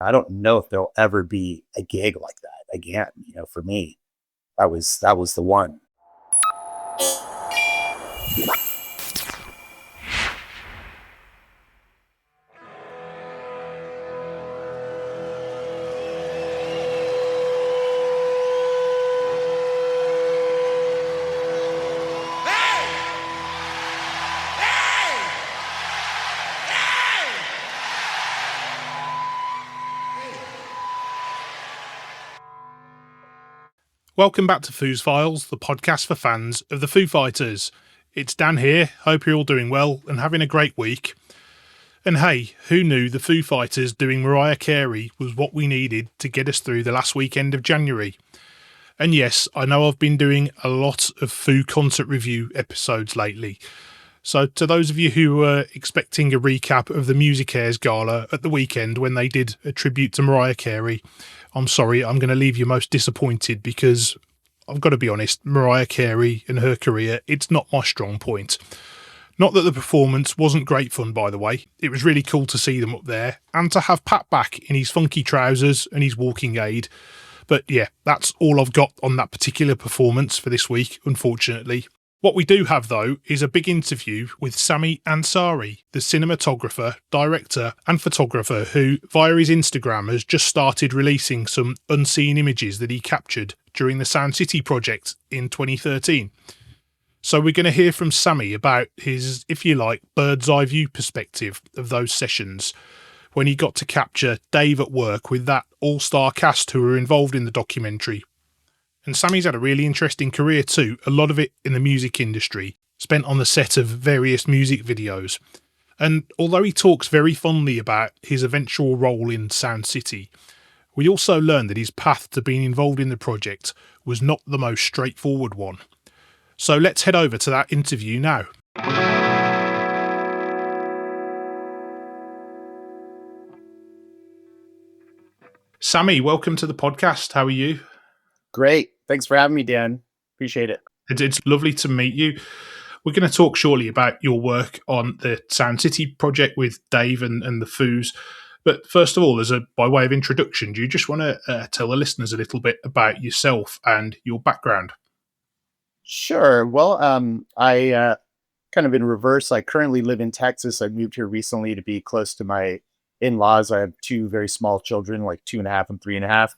I don't know if there'll ever be a gig like that again. For me, that was the one. Welcome back to Foo's Files, the podcast for fans of the Foo Fighters. It's Dan here, hope you're all doing well and having a great week. And hey, who knew the Foo Fighters doing Mariah Carey was what we needed to get us through the last weekend of January? And yes, I know I've been doing a lot of Foo concert review episodes lately. So to those of you who were expecting a recap of the Music Airs Gala at the weekend when they did a tribute to Mariah Carey, I'm sorry, I'm going to leave you most disappointed because I've got to be honest, Mariah Carey and her career, it's not my strong point. Not that the performance wasn't great fun, by the way. It was really cool to see them up there and to have Pat back in his funky trousers and his walking aid. But yeah, that's all I've got on that particular performance for this week, unfortunately. What we do have, though, is a big interview with Sami Ansari, the cinematographer, director and photographer who, via his Instagram, has just started releasing some unseen images that he captured during the Sound City project in 2013. So we're going to hear from Sami about his, if you like, bird's eye view perspective of those sessions when he got to capture Dave at work with that all-star cast who were involved in the documentary. And Sami's had a really interesting career too, a lot of it in the music industry, spent on the set of various music videos. And although he talks very fondly about his eventual role in Sound City, we also learned that his path to being involved in the project was not the most straightforward one. So let's head over to that interview now. Sami, welcome to the podcast. How are you? Great. Thanks for having me, Dan. Appreciate it. It's lovely to meet you. We're going to talk shortly about your work on the Sound City project with Dave and the Foos. But first of all, by way of introduction, do you just want to tell the listeners a little bit about yourself and your background? Sure. Well, I kind of in reverse. I currently live in Texas. I moved here recently to be close to my in-laws. I have two very small children, like 2.5 and 3.5.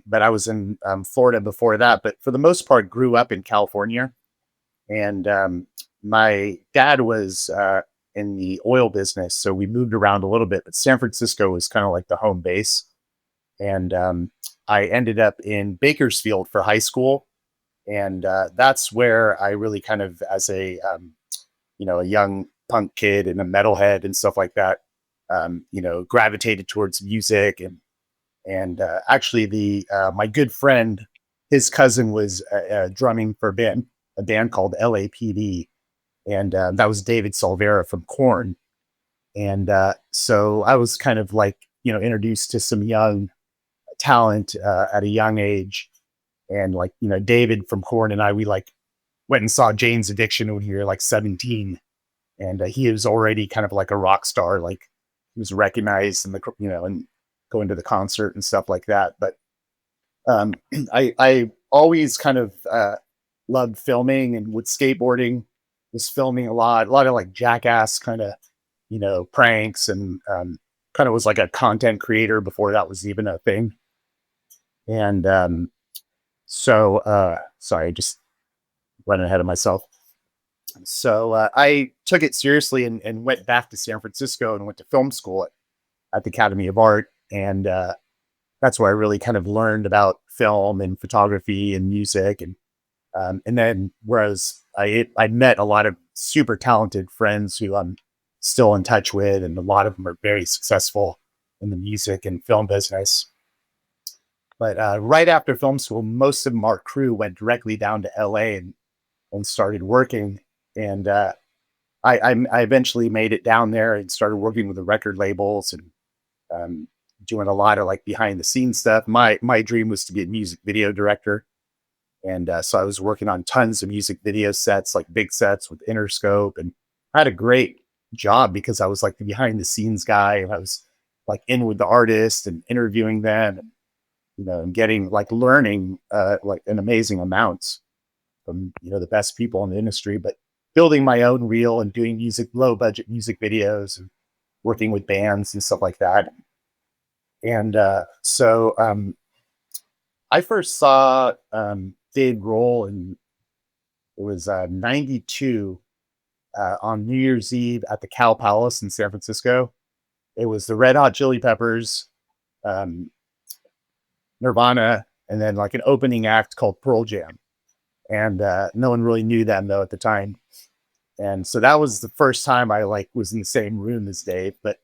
But I was in Florida before that, but for the most part grew up in California. And my dad was in the oil business, so we moved around a little bit, but San Francisco was kind of like the home base. And I ended up in Bakersfield for high school. And that's where I really kind of, as a young punk kid and a metalhead and stuff like that, gravitated towards music. And actually, my good friend, his cousin was drumming for a band called LAPD, and that was David Silvera from Korn. And so I was kind of like, introduced to some young talent at a young age. And like, David from Korn and we like went and saw Jane's Addiction when we were like 17. And he was already kind of like a rock star, like he was recognized in and going to the concert and stuff like that. But I always kind of loved filming, and with skateboarding, was filming a lot of like jackass kind of, pranks, and kind of was like a content creator before that was even a thing. And sorry, just running ahead of myself. So I took it seriously and went back to San Francisco and went to film school at the Academy of Art. And that's where I really kind of learned about film and photography and music. And then whereas I met a lot of super talented friends who I'm still in touch with, and a lot of them are very successful in the music and film business. But right after film school, most of our crew went directly down to LA and started working. And I eventually made it down there and started working with the record labels and doing a lot of like behind the scenes stuff. My dream was to be a music video director. And so I was working on tons of music video sets, like big sets with Interscope. And I had a great job because I was like the behind the scenes guy. And I was like in with the artist and interviewing them, and getting like learning like an amazing amounts from the best people in the industry, but building my own reel and doing low budget music videos and working with bands and stuff like that. And I first saw Dave Grohl, and it was 92 on New Year's Eve at the Cow Palace in San Francisco. It was the Red Hot Chili Peppers, um, Nirvana, and then like an opening act called Pearl Jam. And no one really knew them though at the time. And so that was the first time I like was in the same room as Dave. But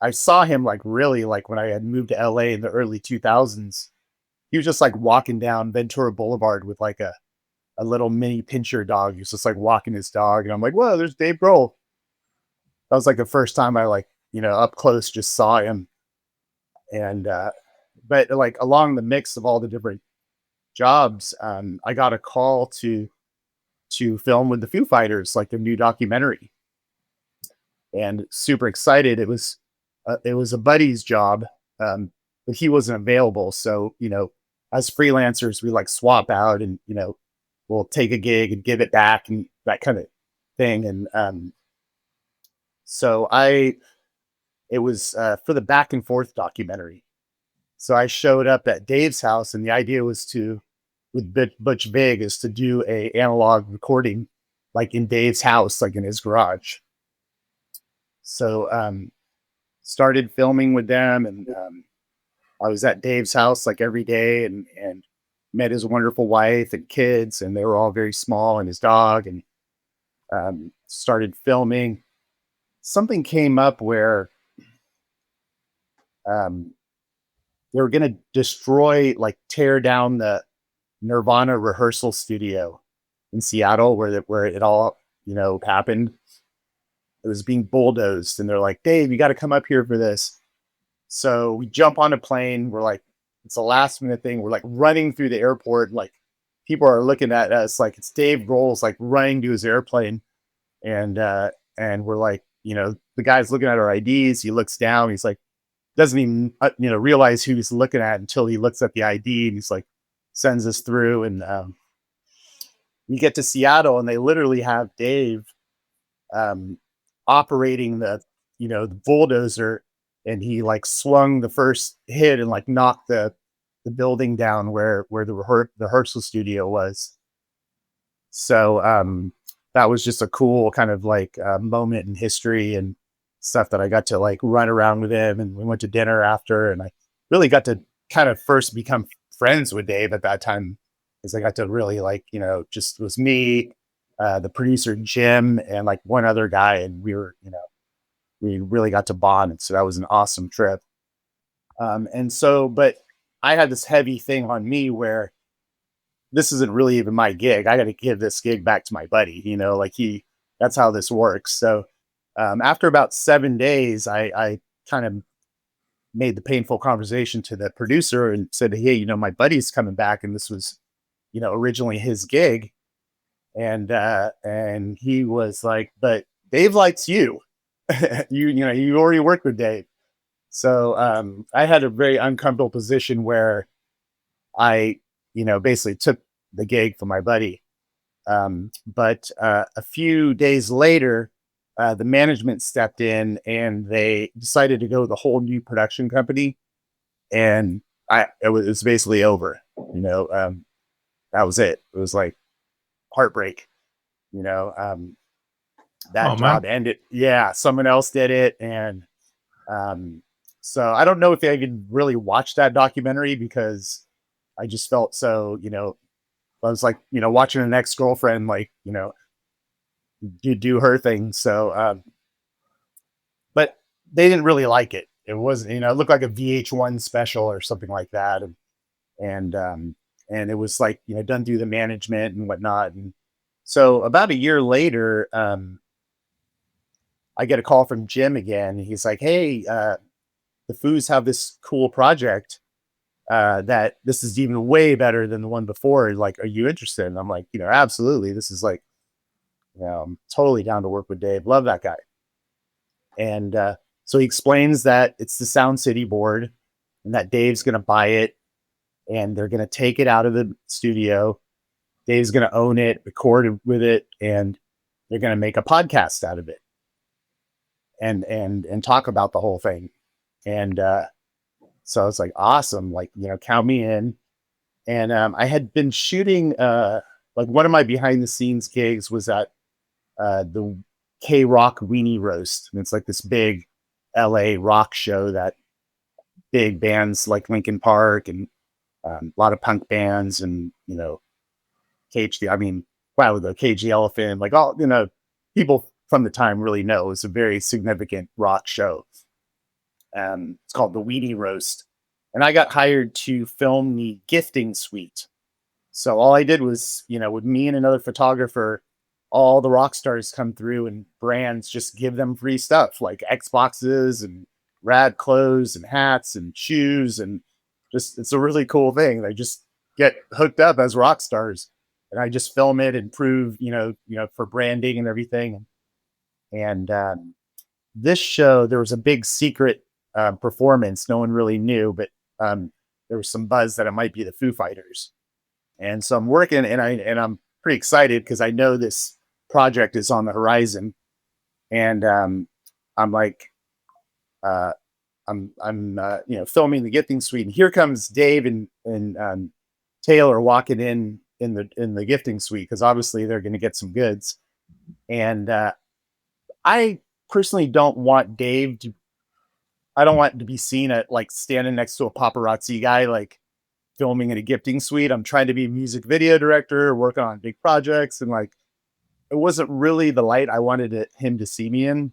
I saw him like really like when I had moved to LA in the early 2000s. He was just like walking down Ventura Boulevard with like a little mini pincher dog. He was just like walking his dog. And I'm like, whoa, there's Dave Grohl. That was like the first time I like, up close just saw him. And but like along the mix of all the different jobs, I got a call to film with the Foo Fighters, like their new documentary, and super excited. It was a buddy's job, but he wasn't available. So as freelancers, we like swap out, and we'll take a gig and give it back and that kind of thing. And so it was for the Back and Forth documentary. So I showed up at Dave's house, and the idea was with Butch Vig is to do a analog recording, like in Dave's house, like in his garage. So started filming with them, and I was at Dave's house like every day, and met his wonderful wife and kids, and they were all very small, and his dog, and started filming. Something came up where um, they were going to like tear down the Nirvana rehearsal studio in Seattle where it all, happened. It was being bulldozed, and they're like, Dave, you got to come up here for this. So we jump on a plane. We're like, it's a last minute thing. We're like running through the airport. Like people are looking at us like it's Dave Grohl's like running to his airplane. And we're like, the guy's looking at our IDs. He looks down. He's like, doesn't even, realize who he's looking at until he looks at the ID, and he's like, sends us through. And we get to Seattle, and they literally have Dave um, operating the bulldozer, and he like swung the first hit and like knocked the building down where the rehearsal studio was. So that was just a cool kind of like moment in history and stuff that I got to like run around with him, and we went to dinner after, and I really got to kind of first become friends with Dave at that time, because I got to really like, just was me, the producer Jim, and like one other guy, and we really got to bond. And so that was an awesome trip. And so, but I had this heavy thing on me where this isn't really even my gig. I got to give this gig back to my buddy, like that's how this works. So after about 7 days, I kind of made the painful conversation to the producer and said, hey, my buddy's coming back, and this was, originally his gig. And he was like, but Dave likes you. You already worked with Dave. So I had a very uncomfortable position where I, basically took the gig for my buddy. But a few days later, the management stepped in, and they decided to go with a whole new production company. And it was basically over, that was it. It was like heartbreak, that Oh man. job ended. Yeah. Someone else did it. And so I don't know if I could really watch that documentary, because I just felt so, I was like, watching an ex-girlfriend, like, do her thing. So, but they didn't really like it. It wasn't, it looked like a VH1 special or something like that. And it was like, done through the management and whatnot. And so about a year later, I get a call from Jim again. He's like, hey, the Foos have this cool project that this is even way better than the one before. Like, are you interested? And I'm like, absolutely. This is like, I'm totally down to work with Dave. Love that guy. And So he explains that it's the Sound City board and that Dave's going to buy it and they're going to take it out of the studio. Dave's going to own it, record with it, and they're going to make a podcast out of it and talk about the whole thing. And so I was like, awesome, like, count me in. And I had been shooting like one of my behind the scenes gigs was at the K Rock Weenie Roast. And it's like this big LA rock show that big bands like Linkin Park and a lot of punk bands and, I mean, wow, the KG Elephant, like all, people from the time really know it's a very significant rock show. It's called the Weenie Roast. And I got hired to film the gifting suite. So all I did was, with me and another photographer, all the rock stars come through and brands just give them free stuff like Xboxes and rad clothes and hats and shoes. And just, it's a really cool thing. They just get hooked up as rock stars. And I just film it and prove, for branding and everything. And this show, there was a big secret performance. No one really knew, but there was some buzz that it might be the Foo Fighters. And so I'm working and I'm pretty excited because I know this project is on the horizon. And I'm like, I'm filming the gifting suite, and here comes Dave and Taylor walking in the gifting suite because obviously they're going to get some goods. And I personally don't want Dave to. I don't want to be seen at like standing next to a paparazzi guy like filming in a gifting suite. I'm trying to be a music video director, working on big projects, and like it wasn't really the light I wanted him to see me in.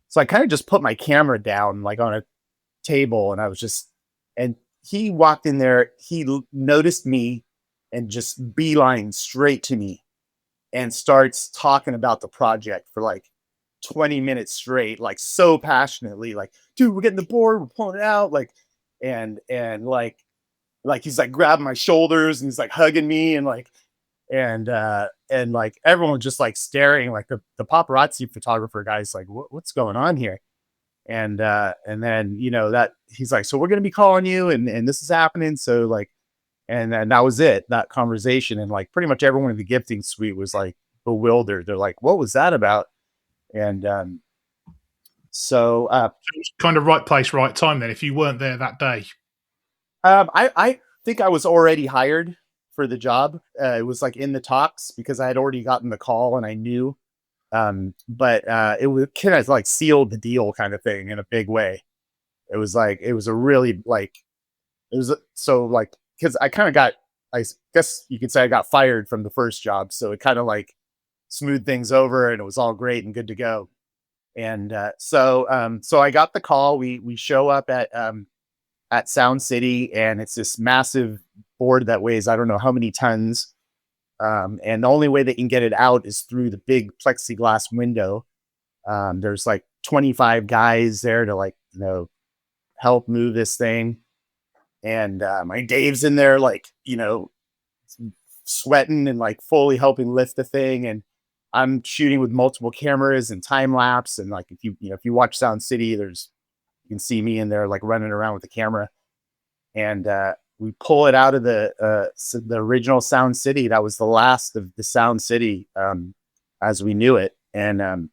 So I kind of just put my camera down like on a table, and I was just, and he walked in there. He noticed me and just beeline straight to me and starts talking about the project for like 20 minutes straight, like so passionately, like, dude, we're getting the board, we're pulling it out, like, and like he's like grabbing my shoulders and he's like hugging me and like and like everyone just like staring, like the paparazzi photographer guy's like, what's going on here? And then that he's like, so we're gonna be calling you and this is happening. So like, and then that was it, that conversation. And like pretty much everyone in the gifting suite was like bewildered. They're like, what was that about? And so So it's kind of right place, right time then, if you weren't there that day. I think I was already hired for the job. It was like in the talks because I had already gotten the call and I knew. But it was kind of like sealed the deal kind of thing in a big way. It was like, it was a really like, it was so like, because I kind of got, I guess you could say I got fired from the first job. So it kind of like smoothed things over and it was all great and good to go. And so I got the call. We show up at Sound City, and it's this massive board that weighs I don't know how many tons. And the only way they can get it out is through the big plexiglass window. There's like 25 guys there to like help move this thing, and my Dave's in there like sweating and like fully helping lift the thing. And I'm shooting with multiple cameras and time lapse. And like if you watch Sound City, you can see me in there like running around with the camera. And we pull it out of the original Sound City. That was the last of the Sound City as we knew it. And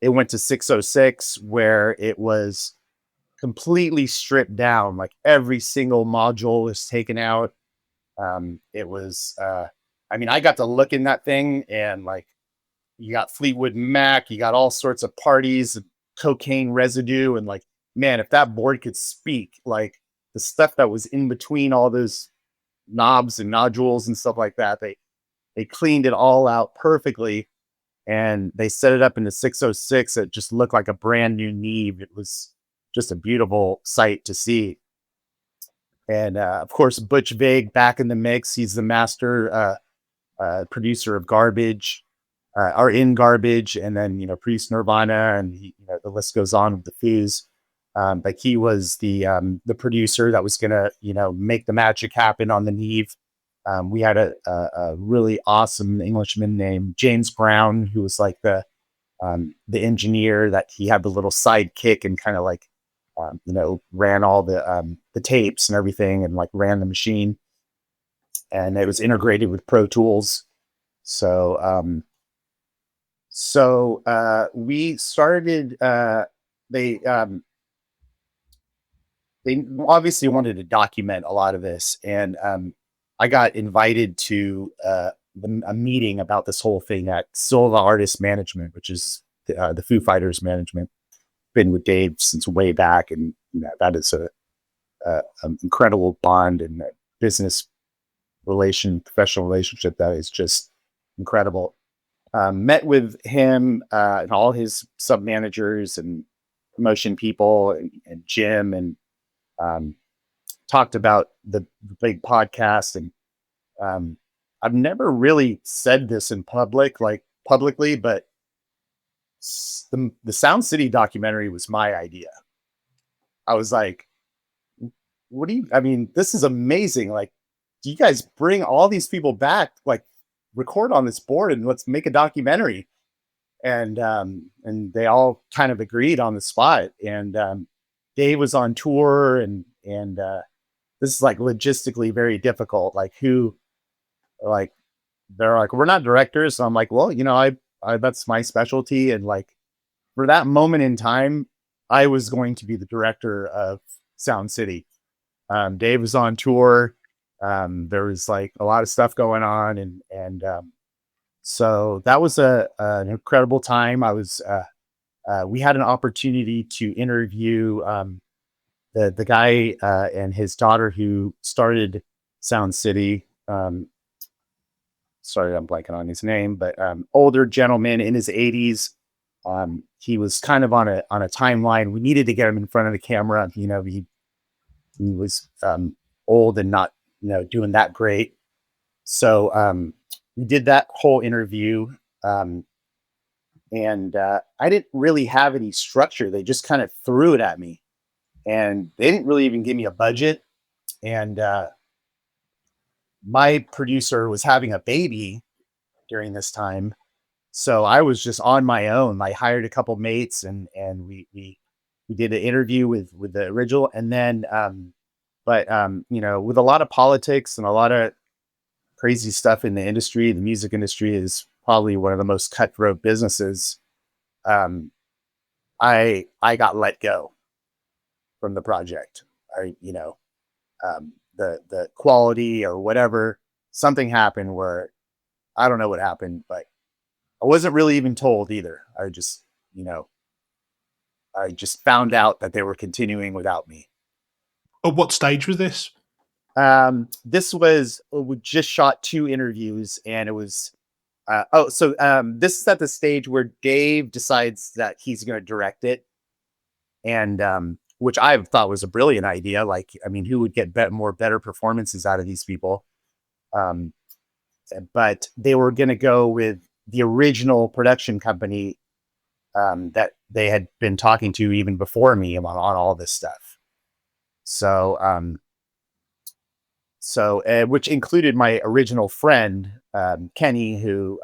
it went to 606 where it was completely stripped down. Like every single module was taken out. It was, I mean, I got to look in that thing and like, you got Fleetwood Mac, you got all sorts of parties, cocaine residue. And like, man, if that board could speak, like the stuff that was in between all those knobs and nodules and stuff like that, they cleaned it all out perfectly. And they set it up into 606. It just looked like a brand new Neve. It was just a beautiful sight to see. And of course, Butch Vig back in the mix. He's the master producer of Garbage, are in Garbage, and then produced Nirvana, and the list goes on with the Foos. But he was the producer that was gonna make the magic happen on the Neve. We had a really awesome Englishman named James Brown, who was like the the engineer that he had the little sidekick and kind of like, ran all the tapes and everything and like ran the machine, and it was integrated with Pro Tools. So, we started, they, they obviously wanted to document a lot of this. And I got invited to a meeting about this whole thing at Silva Artist Management, which is the Foo Fighters management. Been with Dave since way back, and that is an incredible bond and a business professional relationship that is just incredible. Met with him and all his sub managers and promotion people and Jim, and um, talked about the big podcast. And I've never really said this in publicly, but the Sound City documentary was my idea. I was like, what do you, I mean, this is amazing. Like, do you guys bring all these people back, like record on this board and let's make a documentary? And they all kind of agreed on the spot. And Dave was on tour, and this is like logistically very difficult. Like, like, they're like, we're not directors. So I'm like, well, I that's my specialty. And like, for that moment in time, I was going to be the director of Sound City. Dave was on tour. There was like a lot of stuff going on, and so that was an incredible time. We had an opportunity to interview the guy and his daughter who started Sound City. Sorry, I'm blanking on his name, but older gentleman in his 80s. He was kind of on a timeline. We needed to get him in front of the camera. He was old and not doing that great. So we did that whole interview. And I didn't really have any structure. They just kind of threw it at me, and they didn't really even give me a budget. And my producer was having a baby during this time, so I was just on my own. I hired a couple mates, and we did an interview with the original. And then but with a lot of politics and a lot of crazy stuff in the industry, the music industry is probably one of the most cutthroat businesses. um I got let go from the project. I the quality or whatever, something happened where I don't know what happened, but I wasn't really even told either. You know, I just found out that they were continuing without me. At what stage was this? This was, we just shot two interviews, and it was this is at the stage where Dave decides that he's going to direct it, and which I thought was a brilliant idea. Like, I mean, who would get more better performances out of these people? Um, but they were going to go with the original production company that they had been talking to even before me on all this stuff. So, which included my original friend, Kenny, who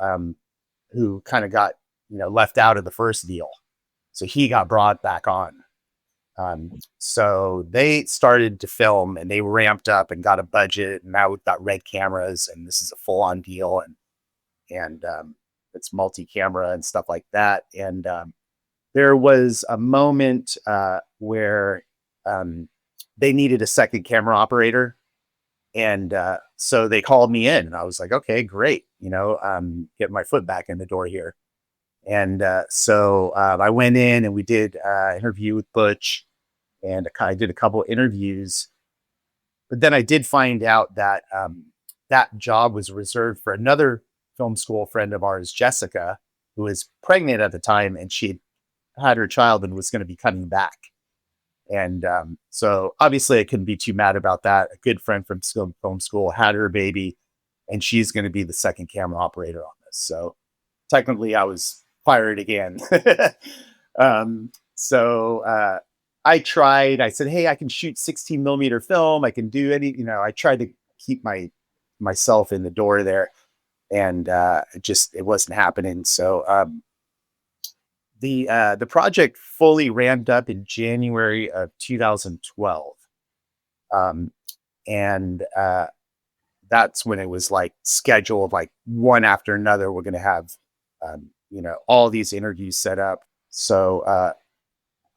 kind of got, left out of the first deal. So he got brought back on. So they started to film, and they ramped up and got a budget, and now we've got red cameras, and this is a full on deal. And it's multi-camera and stuff like that. And there was a moment where they needed a second camera operator. And so they called me in, and I was like, okay, great. Get my foot back in the door here. And so I went in, and we did an interview with Butch, and I did a couple interviews. But then I did find out that that job was reserved for another film school friend of ours, Jessica, who was pregnant at the time, and she had her child and was going to be coming back. And so obviously I couldn't be too mad about that. A good friend from film school had her baby, and she's going to be the second camera operator on this. So technically I was fired again. So I tried. I said, hey, I can shoot 16 millimeter film. I can do any, I tried to keep myself in the door there, and it wasn't happening. So The project fully ramped up in January of 2012. Um, and that's when it was like scheduled, like one after another. We're going to have, all these interviews set up. So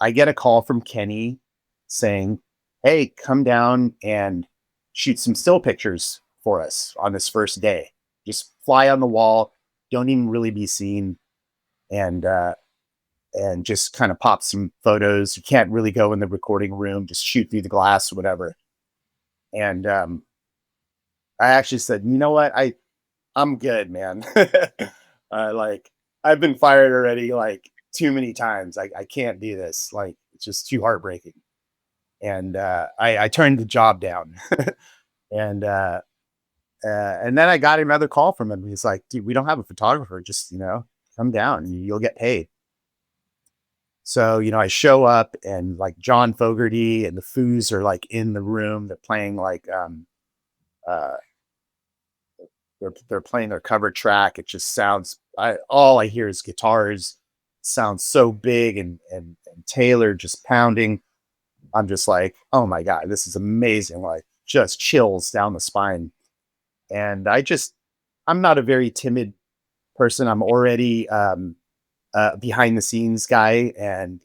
I get a call from Kenny saying, "Hey, come down and shoot some still pictures for us on this first day. Just fly on the wall, don't even really be seen, and just kind of pop some photos. You can't really go in the recording room, just shoot through the glass or whatever." And I actually said, "You know what? I'm good, man. Like I've been fired already, like too many times. I can't do this. Like it's just too heartbreaking." And I turned the job down. and and then I got another call from him. He's like, "Dude, we don't have a photographer. Just come down. You'll get paid." So I show up, and like John Fogerty and the Foos are like in the room. They're playing like uh they're playing their cover track. It just sounds, all I hear is guitars. Sounds so big, and Taylor just pounding. I'm just like, "Oh my god, this is amazing!" Like just chills down the spine. And I'm not a very timid person. I'm already behind the scenes guy, and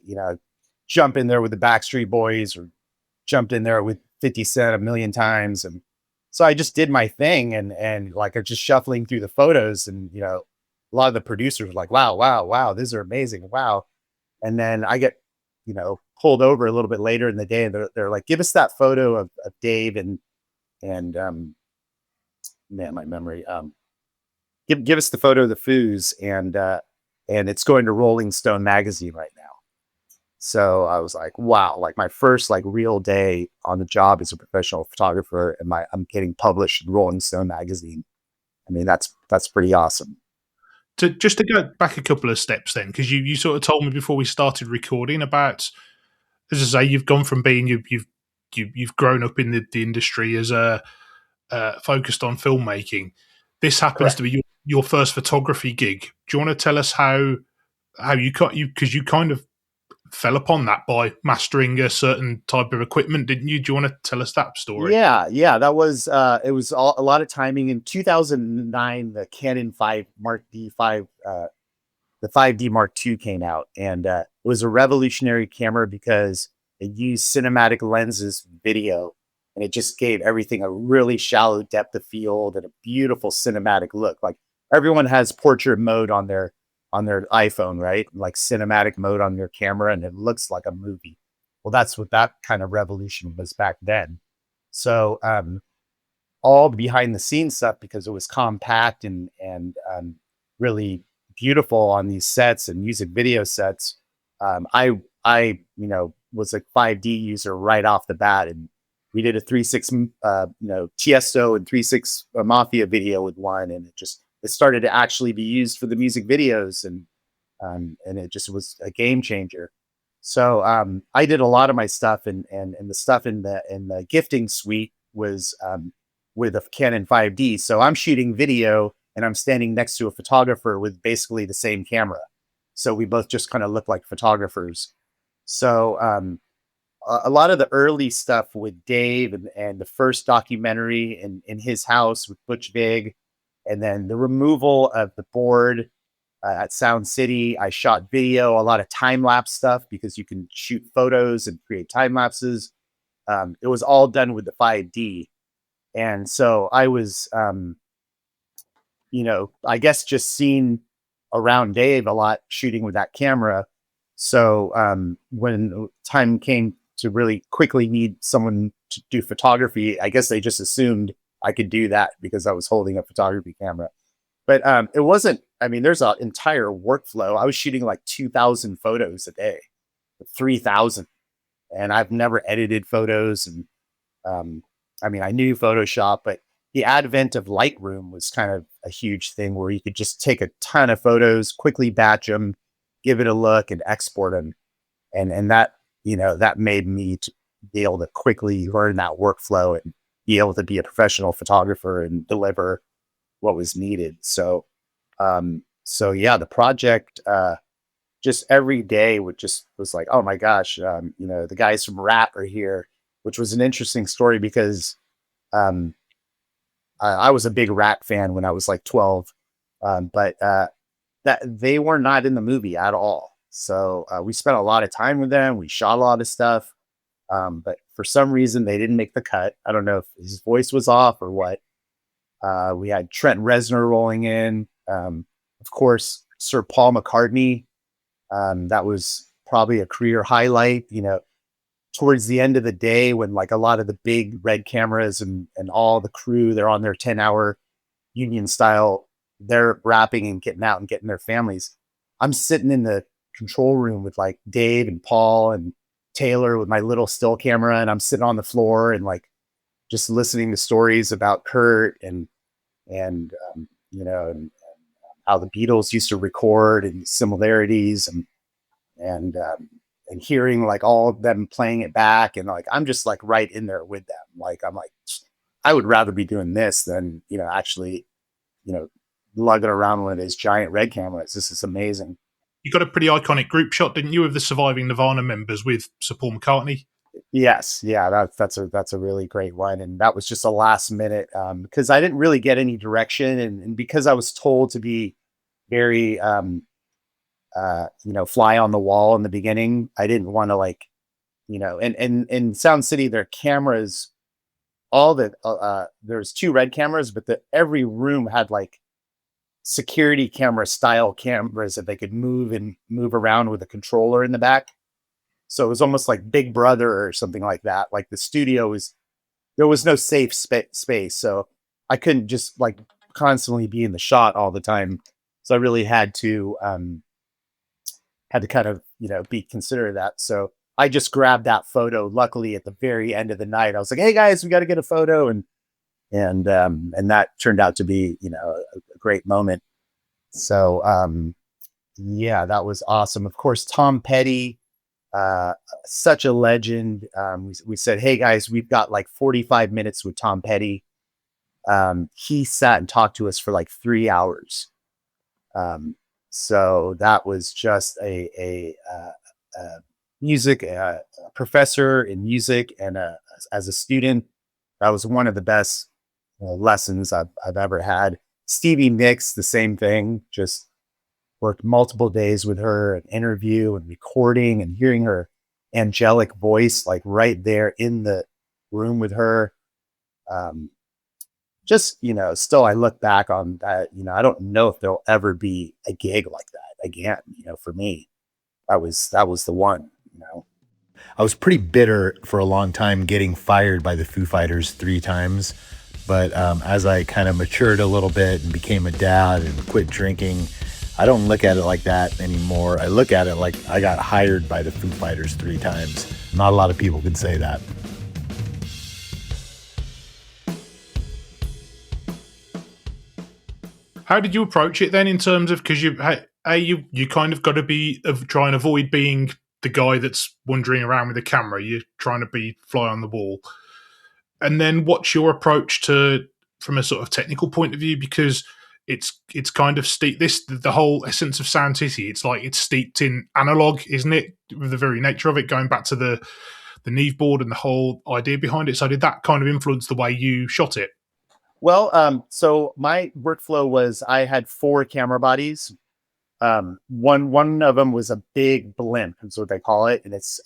jump in there with the Backstreet Boys, or jumped in there with 50 Cent a million times. And so I just did my thing, and like I'm just shuffling through the photos, and a lot of the producers were like, "Wow, wow, wow, these are amazing, wow." And then I get pulled over a little bit later in the day, and they're like, "Give us that photo of Dave and man, my memory, give us the photo of the Foos, and it's going to Rolling Stone magazine right now." So I was like, wow, like my first like real day on the job as a professional photographer, and I'm getting published in Rolling Stone magazine. I mean, that's pretty awesome. To go back a couple of steps then, because you sort of told me before we started recording about, as I say, you've gone from being you've grown up in the industry as a focused on filmmaking. This happens to Correct. be your first photography gig. Do you want to tell us how you got you, because you kind of fell upon that by mastering a certain type of equipment, didn't you? Do you want to tell us that story? Yeah, yeah, that was it was a lot of timing. In 2009, the Canon 5 Mark D5, the 5D Mark II came out, and it was a revolutionary camera because it used cinematic lenses video, and it just gave everything a really shallow depth of field and a beautiful cinematic look. Like everyone has portrait mode on their iPhone, right? Like cinematic mode on your camera, and it looks like a movie. Well, that's what that kind of revolution was back then. So all the behind the scenes stuff, because it was compact and really beautiful on these sets and music video sets. I was a 5D user right off the bat, and we did a 3.6 Tiesto and 3.6 Mafia video with one, and it started to actually be used for the music videos, and it just was a game changer. So I did a lot of my stuff, and the stuff in the gifting suite was with a Canon 5D. So I'm shooting video, and I'm standing next to a photographer with basically the same camera. So we both just kind of look like photographers. So a lot of the early stuff with Dave, and the first documentary in his house with Butch Vig, and then the removal of the board at Sound City. I shot video, a lot of time lapse stuff, because you can shoot photos and create time lapses. It was all done with the 5D. And so I was, I guess just seen around Dave a lot shooting with that camera. So when time came to really quickly need someone to do photography, I guess they just assumed I could do that because I was holding a photography camera. But it wasn't, I mean, there's an entire workflow. I was shooting like 2,000 photos a day, 3,000. And I've never edited photos. And I mean, I knew Photoshop, but the advent of Lightroom was kind of a huge thing where you could just take a ton of photos, quickly batch them, give it a look, and export them. And that, that made me to be able to quickly learn that workflow and be able to be a professional photographer and deliver what was needed. So, so yeah, the project, just every day was like, oh my gosh, the guys from Rap are here, which was an interesting story because um, I was a big Rat fan when I was like 12, but that they were not in the movie at all. So we spent a lot of time with them. We shot a lot of stuff, but for some reason they didn't make the cut. I don't know if his voice was off or what. We had Trent Reznor rolling in. Of course, Sir Paul McCartney. That was probably a career highlight. Towards the end of the day, when like a lot of the big red cameras and all the crew, they're on their 10-hour union style, they're rapping and getting out and getting their families. I'm sitting in the control room with like Dave and Paul and Taylor with my little still camera, and I'm sitting on the floor and like just listening to stories about Kurt and how the Beatles used to record and similarities and hearing like all of them playing it back, and like I'm just like right in there with them. Like I'm like, I would rather be doing this than actually you know lugging around one of those giant red cameras. This is amazing. You got a pretty iconic group shot, didn't you, of the surviving Nirvana members with Sir Paul McCartney? Yes, yeah, that's a really great one, and that was just a last minute because I didn't really get any direction, and because I was told to be very fly on the wall in the beginning. I didn't want to like and in Sound City their cameras, all the there's two red cameras, but every room had like security camera style cameras that they could move around with a controller in the back. So it was almost like Big Brother or something like that. Like the studio was, there was no safe space. So I couldn't just like constantly be in the shot all the time. So I really had to kind of, be considerate of that. So I just grabbed that photo. Luckily at the very end of the night, I was like, hey guys, we got to get a photo. And that turned out to be, a great moment. So, yeah, that was awesome. Of course, Tom Petty, uh, such a legend. We said, hey guys, we've got like 45 minutes with Tom Petty. He sat and talked to us for like 3 hours. Um, so that was just a music professor in music, and as a student, that was one of the best lessons I've ever had. Stevie Nicks, the same thing. Just worked multiple days with her, and interview and recording and hearing her angelic voice, like right there in the room with her. Um, just, still I look back on that, I don't know if there'll ever be a gig like that again. For me, that was the one. I was pretty bitter for a long time getting fired by the Foo Fighters 3 times. But as I kind of matured a little bit and became a dad and quit drinking, I don't look at it like that anymore. I look at it like I got hired by the Foo Fighters 3 times. Not a lot of people can say that. How did you approach it then in terms of, because you kind of got to be try and avoid being the guy that's wandering around with a camera. You're trying to be fly on the wall. And then what's your approach to, from a sort of technical point of view? Because it's kind of steeped, the whole essence of Sound City. It's like it's steeped in analog, isn't it? With the very nature of it, going back to the Neve board and the whole idea behind it. So did that kind of influence the way you shot it? Well, so my workflow was I had four camera bodies. One of them was a big blimp, is what they call it, and it's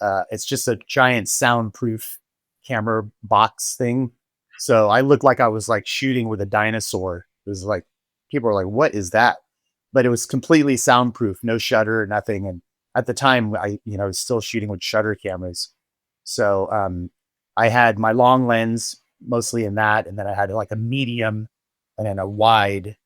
just a giant soundproof camera box thing. So I looked like I was like shooting with a dinosaur. It was like people were like, "What is that?" But it was completely soundproof, no shutter, nothing. And at the time, I was still shooting with shutter cameras. So I had my long lens mostly in that, and then I had like a medium and then a wide.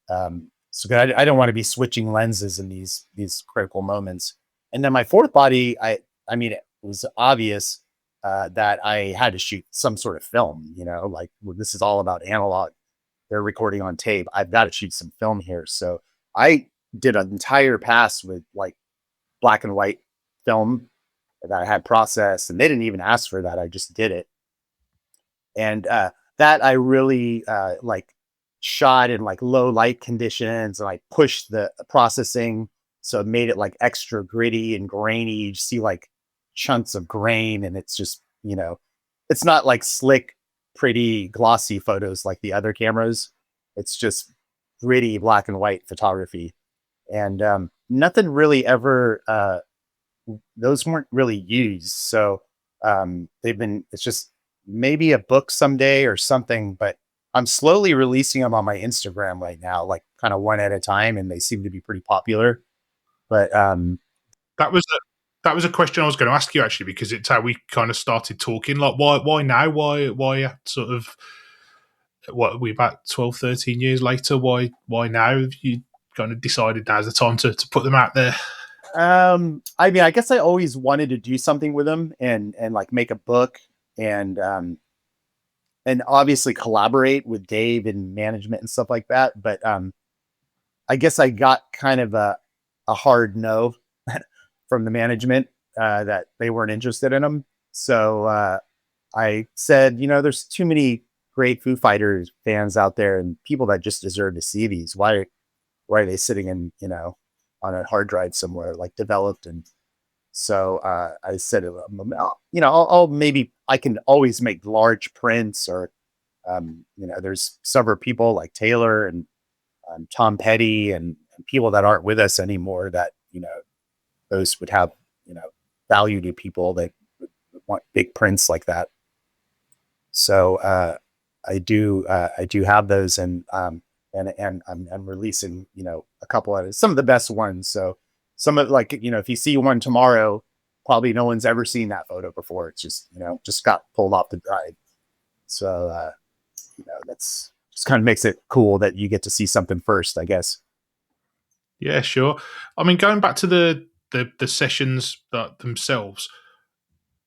So I don't want to be switching lenses in these critical moments. And then my fourth body, I mean, it was obvious that I had to shoot some sort of film. Like well, this is all about analog. They're recording on tape. I've got to shoot some film here. So I did an entire pass with like black and white film that I had processed, and they didn't even ask for that. I just did it. And that I really like shot in like low light conditions, and I pushed the processing So it made it like extra gritty and grainy. You see like chunks of grain, and it's just, it's not like slick, pretty, glossy photos like the other cameras. It's just gritty black and white photography. And nothing really ever, those weren't really used. So it's just maybe a book someday or something, but I'm slowly releasing them on my Instagram right now, like kind of one at a time, and they seem to be pretty popular. But That was a question I was going to ask you actually, because it's how we kind of started talking. Like, why now? Why sort of what are we about 12, 13 years later? Why now? Have you kind of decided now's the time to put them out there? I mean, I guess I always wanted to do something with them and like make a book and obviously collaborate with Dave and management and stuff like that. But I guess I got kind of a hard no from the management that they weren't interested in them. So I said, there's too many great Foo Fighters fans out there and people that just deserve to see these. Why are they sitting in, on a hard drive somewhere like developed? And so I said, I'll maybe I can always make large prints or, there's several people like Taylor and Tom Petty and people that aren't with us anymore that, those would have, value to people that want big prints like that. So I do have those and I'm releasing, a couple of some of the best ones. So some of like, if you see one tomorrow, probably no one's ever seen that photo before. It's just, just got pulled off the drive. So, that's just kind of makes it cool that you get to see something first, I guess. Yeah, sure. I mean, going back to the sessions themselves,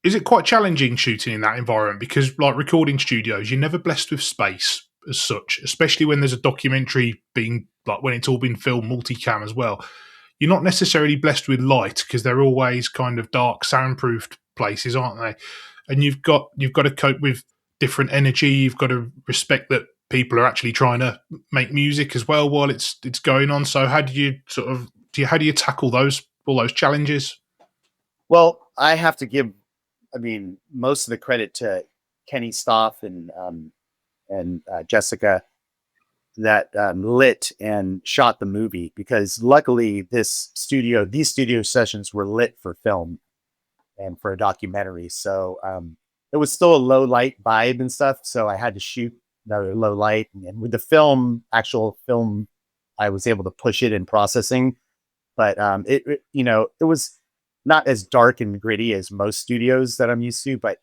is it quite challenging shooting in that environment? Because like recording studios, you're never blessed with space as such, especially when there's a documentary being like when it's all been filmed multicam as well. You're not necessarily blessed with light because they're always kind of dark, soundproofed places, aren't they? And you've got to cope with different energy. You've got to respect that people are actually trying to make music as well while it's going on. So how do you how do you tackle all those challenges? Well, I have to give, I mean, most of the credit to Kenny Stoff and Jessica that lit and shot the movie, because luckily these studio sessions were lit for film and for a documentary. So it was still a low light vibe and stuff. So I had to shoot another low light, and with the actual film, I was able to push it in processing. But it was not as dark and gritty as most studios that I'm used to. But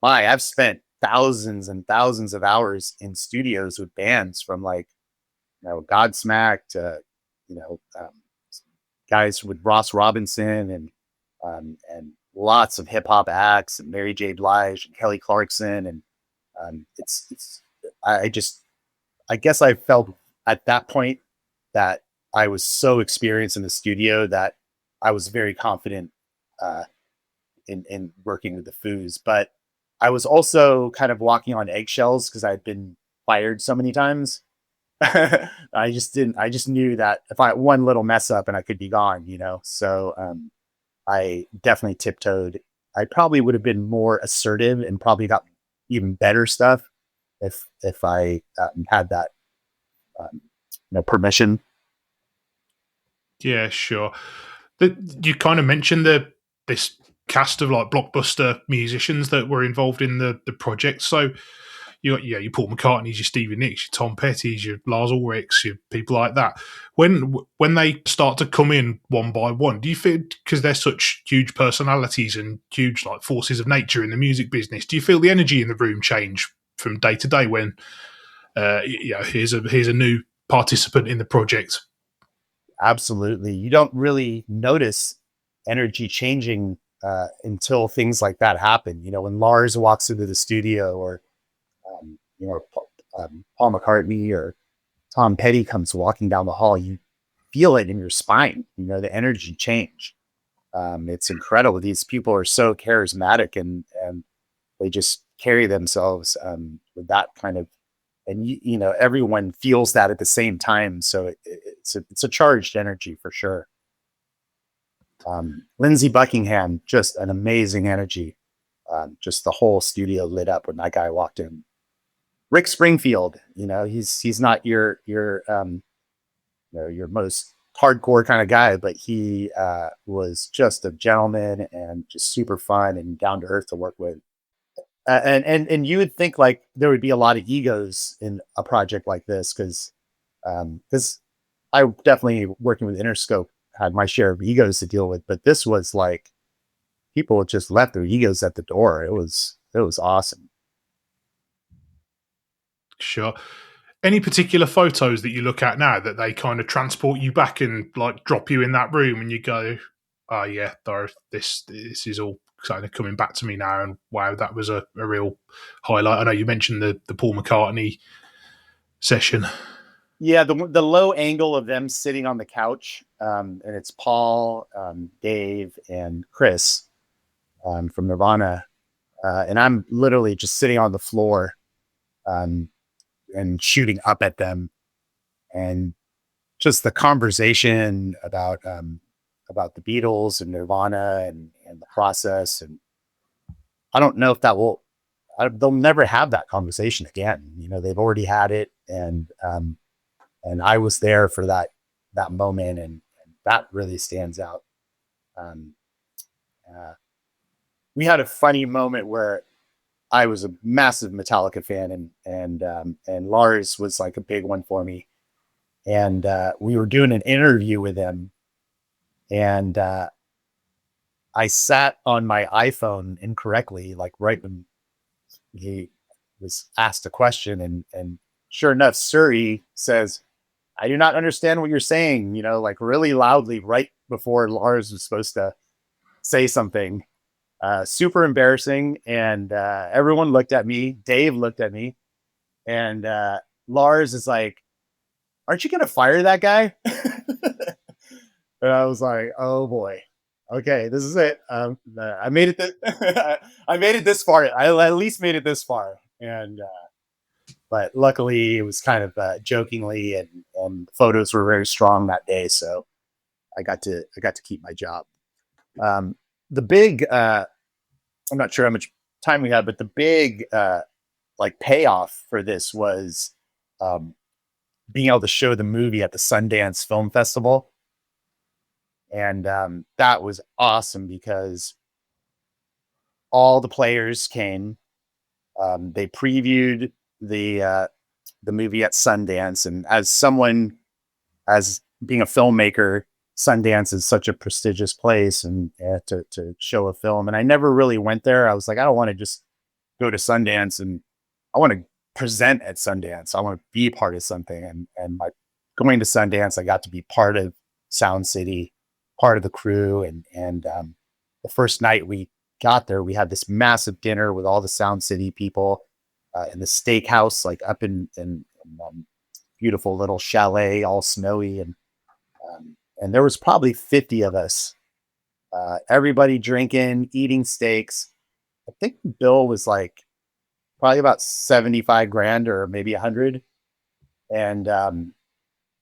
I've spent thousands and thousands of hours in studios with bands from like, Godsmack to, you know, um, guys with Ross Robinson and lots of hip hop acts and Mary J. Blige and Kelly Clarkson. And it's, I just, I guess I felt at that point that I was so experienced in the studio that I was very confident uh, in working with the Foos. But I was also kind of walking on eggshells because I'd been fired so many times. I just knew that if I had one little mess up and I could be gone. So I definitely tiptoed. I probably would have been more assertive and probably got even better stuff if I had that permission. Yeah, sure. You kind of mentioned this cast of like blockbuster musicians that were involved in the project. So you got your Paul McCartney's, your Stevie Nicks, your Tom Petty's, your Lars Ulrichs, your people like that. When they start to come in one by one, do you feel, because they're such huge personalities and huge like forces of nature in the music business, do you feel the energy in the room change from day to day when here's a new participant in the project? Absolutely. You don't really notice energy changing until things like that happen. When Lars walks into the studio, or Paul McCartney or Tom Petty comes walking down the hall, you feel it in your spine. The energy change. It's incredible. These people are so charismatic and they just carry themselves with that kind of, and everyone feels that at the same time. So it's a charged energy for sure. Lindsey Buckingham, just an amazing energy. Just the whole studio lit up when that guy walked in. Rick Springfield, he's not your most hardcore kind of guy, but he was just a gentleman and just super fun and down to earth to work with. And you would think like there would be a lot of egos in a project like this because I definitely working with Interscope had my share of egos to deal with, but this was like people just left their egos at the door. It was awesome. Sure. Any particular photos that you look at now that they kind of transport you back and like drop you in that room and you go, oh yeah, this is all kind of coming back to me now, and wow, that was a real highlight. I know you mentioned the Paul McCartney session. Yeah, the low angle of them sitting on the couch, and it's Paul, Dave, and Chris from Nirvana, and I'm literally just sitting on the floor um, and shooting up at them, and just the conversation about the Beatles and Nirvana and the process, and I don't know if they'll never have that conversation again. They've already had it, and I was there for that moment, and that really stands out. Um, uh, we had a funny moment where I was a massive Metallica fan, and Lars was like a big one for me, and we were doing an interview with him, and I sat on my iPhone incorrectly, like right when he was asked a question, and sure enough, Suri says, I do not understand what you're saying, like really loudly right before Lars was supposed to say something. Super embarrassing. And everyone looked at me. Dave looked at me. And Lars is like, aren't you going to fire that guy? And I was like, oh boy. Okay, this is it. I made it. I made it this far. I at least made it this far. And but luckily, it was kind of jokingly, and the photos were very strong that day, so I got to keep my job. Um, the big, I'm not sure how much time we had, but the big like payoff for this was um, being able to show the movie at the Sundance Film Festival, and that was awesome because all the players came. They previewed the movie at Sundance, and as being a filmmaker, Sundance is such a prestigious place, and to show a film. And I never really went there. I was like, I don't want to just go to Sundance, and I want to present at Sundance. I want to be part of something. And by going to Sundance, I got to be part of Sound City, part of the crew. And the first night we got there, we had this massive dinner with all the Sound City people in the steakhouse, like up in beautiful little chalet, all snowy, and there was probably 50 of us. Everybody drinking, eating steaks. I think the bill was like probably about 75 grand or maybe 100. And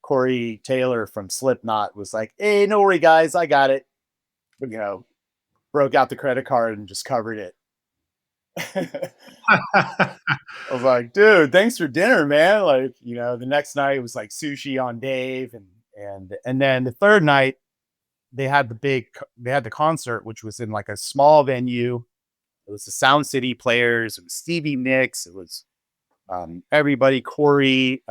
Corey Taylor from Slipknot was like, "Hey, no worry, guys, I got it." But, broke out the credit card and just covered it. I was like, dude, thanks for dinner, man. Like, the next night it was like sushi on Dave, and then the third night they had the concert, which was in like a small venue. It was the Sound City Players. It was Stevie Nicks. It was everybody, Corey,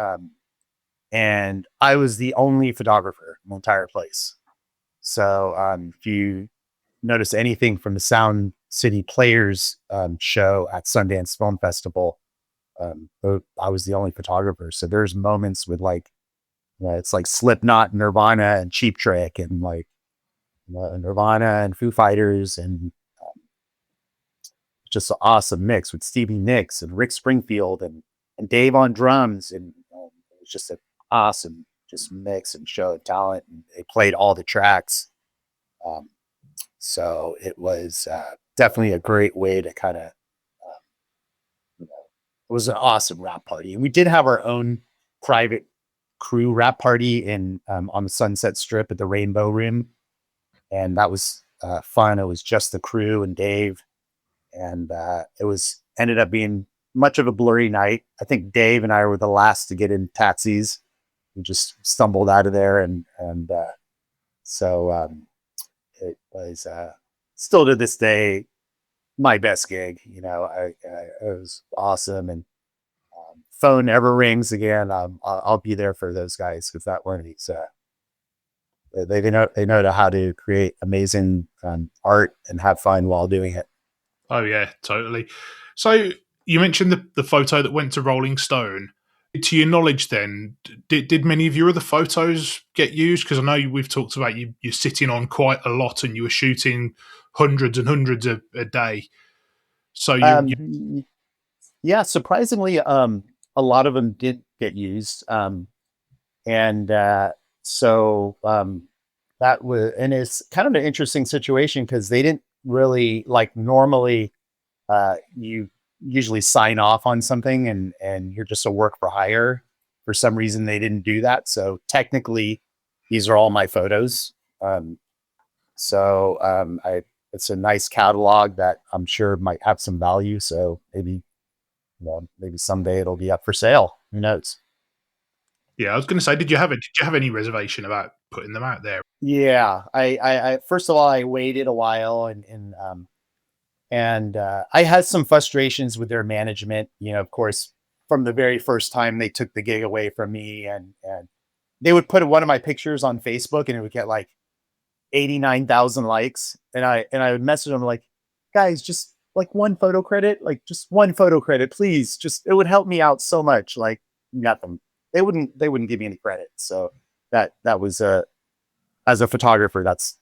and I was the only photographer in the entire place. So if you notice anything from the Sound City Players show at Sundance Film Festival, I was the only photographer. So there's moments with like, it's like Slipknot, Nirvana, and Cheap Trick, and like Nirvana and Foo Fighters, and just an awesome mix with Stevie Nicks and Rick Springfield and Dave on drums, and it was just an awesome just mix and show of talent. And they played all the tracks, um, so it was definitely a great way to kind of. It was an awesome rap party, and we did have our own private crew rap party in on the Sunset Strip at the Rainbow Room. and that was fun. It was just the crew and Dave, and it was ended up being much of a blurry night. I think Dave and I were the last to get in taxis. We just stumbled out of there, and it was still to this day my best gig. It was awesome, and phone ever rings again, I'll be there for those guys because that one of these. They know how to create amazing art and have fun while doing it. Oh yeah, totally. So you mentioned the photo that went to Rolling Stone. To your knowledge, then, did many of your other photos get used? Because I know we've talked about you're sitting on quite a lot, and you were shooting hundreds and hundreds a day. So Yeah, surprisingly, a lot of them did get used, and so that was, and it's kind of an interesting situation because they didn't really like normally. You usually sign off on something, and you're just a work for hire. For some reason, they didn't do that. So technically, these are all my photos. I it's a nice catalog that I'm sure might have some value. So maybe someday it'll be up for sale. Who knows? yeah, I was going to say, did you have any reservation about putting them out there? Yeah, I first of all, I waited a while, and I had some frustrations with their management. Of course, from the very first time they took the gig away from me, and they would put one of my pictures on Facebook, and it would get like 89,000 likes, and I would message them like, guys, just like just one photo credit, please. Just it would help me out so much. Like nothing. They wouldn't give me any credit. So that was as a photographer, that's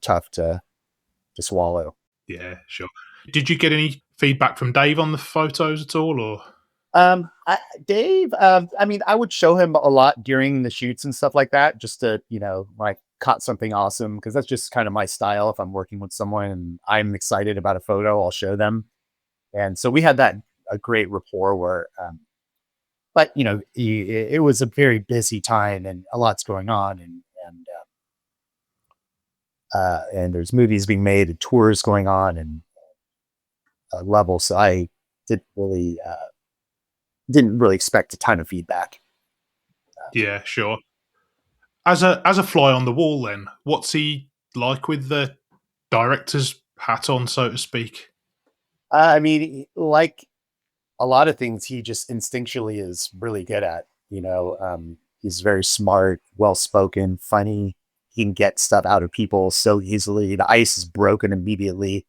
tough to swallow. Yeah, sure. Did you get any feedback from Dave on the photos at all, or? Dave, I mean, I would show him a lot during the shoots and stuff like that, just to, when I caught something awesome, because that's just kind of my style. If I'm working with someone and I'm excited about a photo, I'll show them. And so we had that a great rapport where, but it was a very busy time and a lot's going on, and there's movies being made and tours going on and level. So I didn't really, uh, didn't really expect a ton of feedback. Yeah, sure. As a fly on the wall, then, what's he like with the director's hat on, so to speak? I mean, like a lot of things, he just instinctually is really good at. He's very smart, well spoken, funny. He can get stuff out of people so easily. The ice is broken immediately.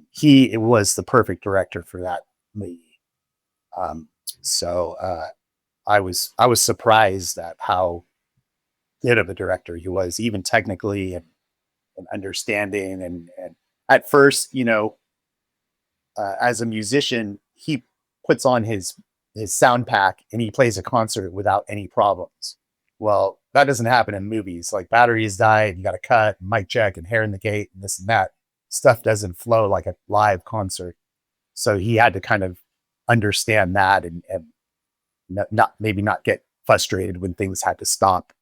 He was the perfect director for that movie. Um, so I was surprised at how good of a director he was, even technically and understanding. And at first, as a musician, he puts on his sound pack and he plays a concert without any problems. Well, that doesn't happen in movies. Like batteries died, you got to cut, mic check, and hair in the gate, and this and that. Stuff doesn't flow like a live concert. So he had to kind of understand that and not maybe not get frustrated when things had to stop.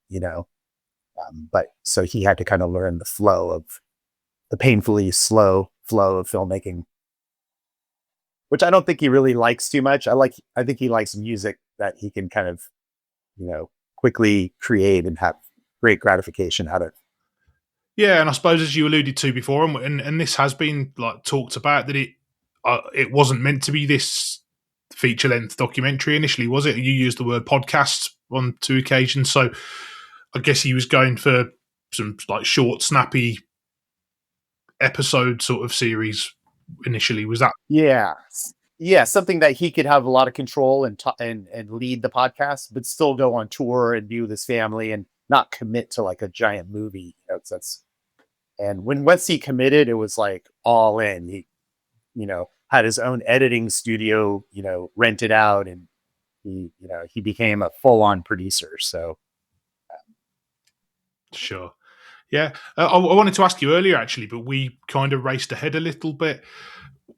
But so he had to kind of learn the painfully slow flow of filmmaking, which I don't think he really likes too much. I think he likes music that he can kind of, quickly create and have great gratification out of. Yeah, and I suppose as you alluded to before, and this has been like talked about that it wasn't meant to be this feature length documentary initially, was it? You used the word podcast on two occasions, so I guess he was going for some like short, snappy episode sort of series initially. Was that? Yeah. Yeah, something that he could have a lot of control and lead the podcast, but still go on tour and be with his family and not commit to like a giant movie. That's and when once he committed, it was like all in. He, had his own editing studio, rented out, and he became a full on producer. So Sure. Yeah, I wanted to ask you earlier actually, but we kind of raced ahead a little bit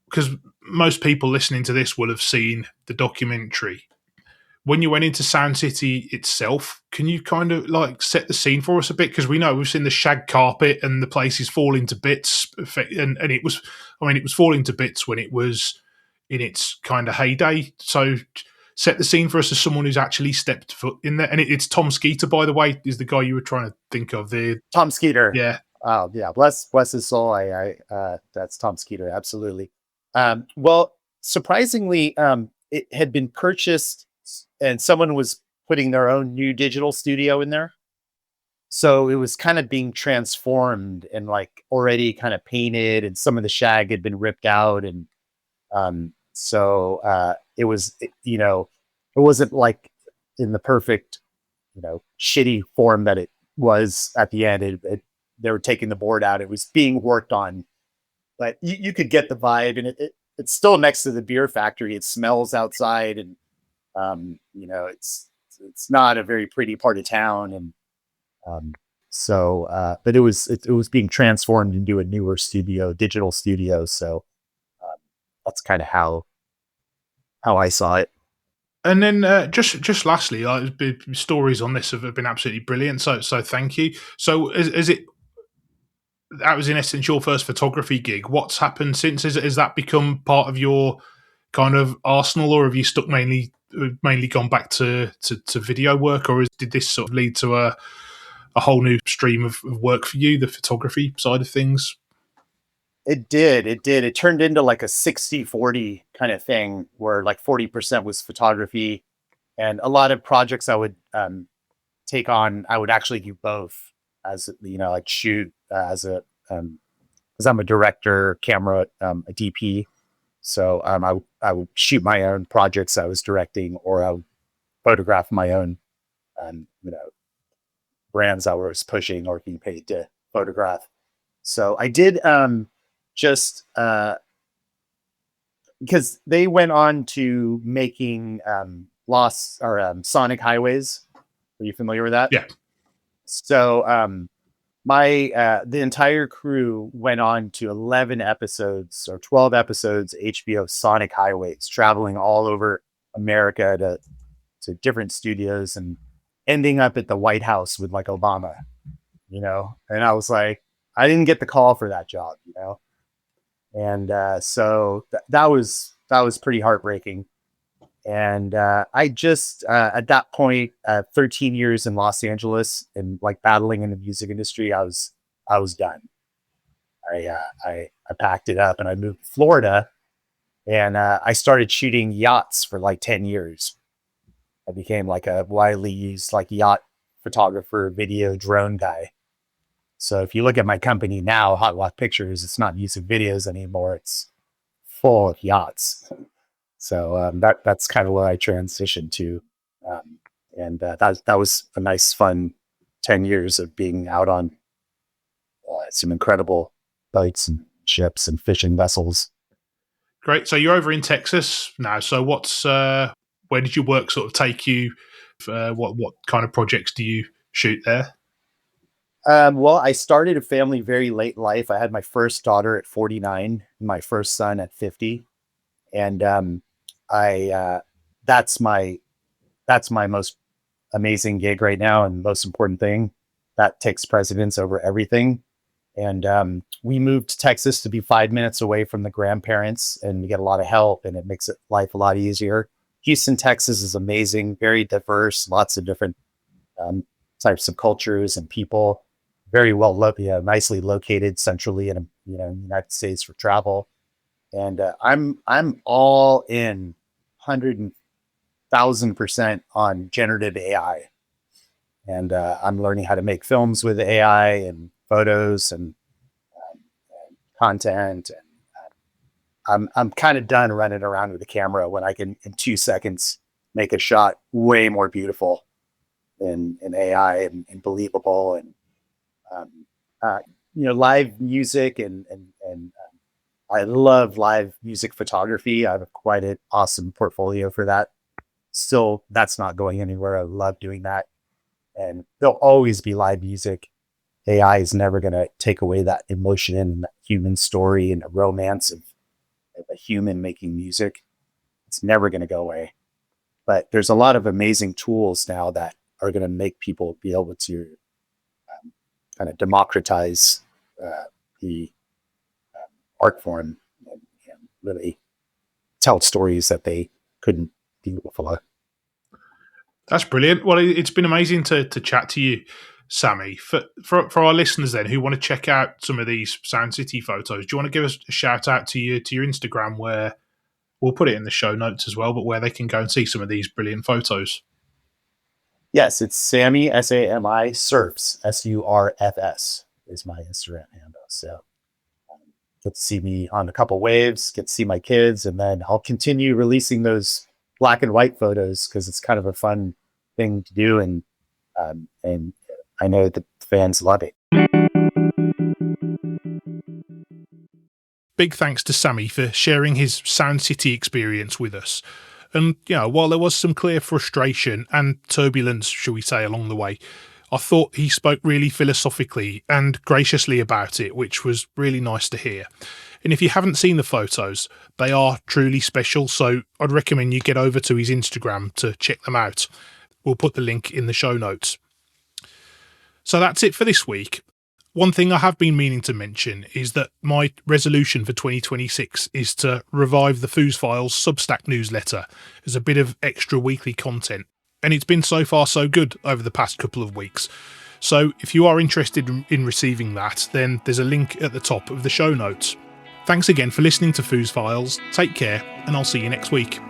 because most people listening to this will have seen the documentary. when you went into Sound City itself, can you kind of like set the scene for us a bit? Because we know we've seen the shag carpet and the place is falling to bits, and it was, I mean, it was falling to bits when it was in its kind of heyday. So set the scene for us as someone who's actually stepped foot in there. And it's Tom Skeeter, by the way, is the guy you were trying to think of there. Tom Skeeter. Yeah. Oh yeah, bless his soul. That's Tom Skeeter, absolutely. Well, surprisingly, it had been purchased, and someone was putting their own new digital studio in there. So it was kind of being transformed and like already kind of painted, and some of the shag had been ripped out, and it was, it wasn't like in the perfect, shitty form that it was at the end. They were taking the board out. It was being worked on, but you could get the vibe, and it's still next to the beer factory. It smells outside, and it's not a very pretty part of town, and but it was being transformed into a newer digital studio. So that's kind of how I saw it. And then just lastly, stories on this have been absolutely brilliant. So thank you. So is it, that was in essence your first photography gig? What's happened since? Has that become part of your kind of arsenal, or have you stuck mainly gone back to video work, or did this sort of lead to a whole new stream of work for you, the photography side of things? It did. It turned into like a 60-40 kind of thing, where like 40% was photography, and a lot of projects I would take on, I would actually do both, as like shoot as because I'm a director, camera, a DP. So I would shoot my own projects I was directing, or I would photograph my own, brands I was pushing or being paid to photograph. So I did just because they went on to making Lost or Sonic Highways. Are you familiar with that? Yeah. So the entire crew went on to 11 episodes or 12 episodes HBO Sonic Highways, traveling all over America to different studios and ending up at the White House with like Obama, and I was like, I didn't get the call for that job, and so that was pretty heartbreaking. And I just at that point, 13 years in Los Angeles and like battling in the music industry, I was done. I packed it up and I moved to Florida, and I started shooting yachts for like 10 years. I became like a widely used like yacht photographer, video drone guy. So if you look at my company now, Hot Lot Pictures, it's not music videos anymore. It's full of yachts. So that's kind of what I transitioned to. And that was a nice, fun 10 years of being out on some incredible boats and ships and fishing vessels. Great. So you're over in Texas now. So where did your work sort of take you? What kind of projects do you shoot there? Well, I started a family very late in life. I had my first daughter at 49, my first son at 50. And that's my most amazing gig right now, and most important thing. That takes precedence over everything. And we moved to Texas to be 5 minutes away from the grandparents, and we get a lot of help, and it makes life a lot easier. Houston, Texas is amazing, very diverse, lots of different types of cultures and people. Very well nicely located centrally in the United States for travel. And I'm all in 100,000% on generative AI, and I'm learning how to make films with AI and photos and content. And I'm kind of done running around with a camera when I can in 2 seconds make a shot way more beautiful in AI and believable, and live music and I love live music photography. I have quite an awesome portfolio for that. Still, that's not going anywhere. I love doing that. And there'll always be live music. AI is never going to take away that emotion and that human story and the romance of a human making music. It's never going to go away. But there's a lot of amazing tools now that are going to make people be able to kind of democratize the art form and really tell stories that they couldn't do before. That's brilliant. Well, it's been amazing to chat to you, Sami. For our listeners then who want to check out some of these Sound City photos, do you want to give us a shout out to your Instagram, where we'll put it in the show notes as well, but where they can go and see some of these brilliant photos? Yes, it's Sami, Sami, Surfs, Surfs is my Instagram handle. So get to see me on a couple waves, get to see my kids, and then I'll continue releasing those black and white photos because it's kind of a fun thing to do, and I know that fans love it. Big thanks to Sami for sharing his Sound City experience with us. And, while there was some clear frustration and turbulence, shall we say, along the way, I thought he spoke really philosophically and graciously about it, which was really nice to hear. And if you haven't seen the photos, they are truly special, so I'd recommend you get over to his Instagram to check them out. We'll put the link in the show notes. So that's it for this week. One thing I have been meaning to mention is that my resolution for 2026 is to revive the Foos Files Substack newsletter as a bit of extra weekly content. And it's been so far so good over the past couple of weeks. So if you are interested in receiving that, then there's a link at the top of the show notes. Thanks again for listening to Foos Files. Take care, and I'll see you next week.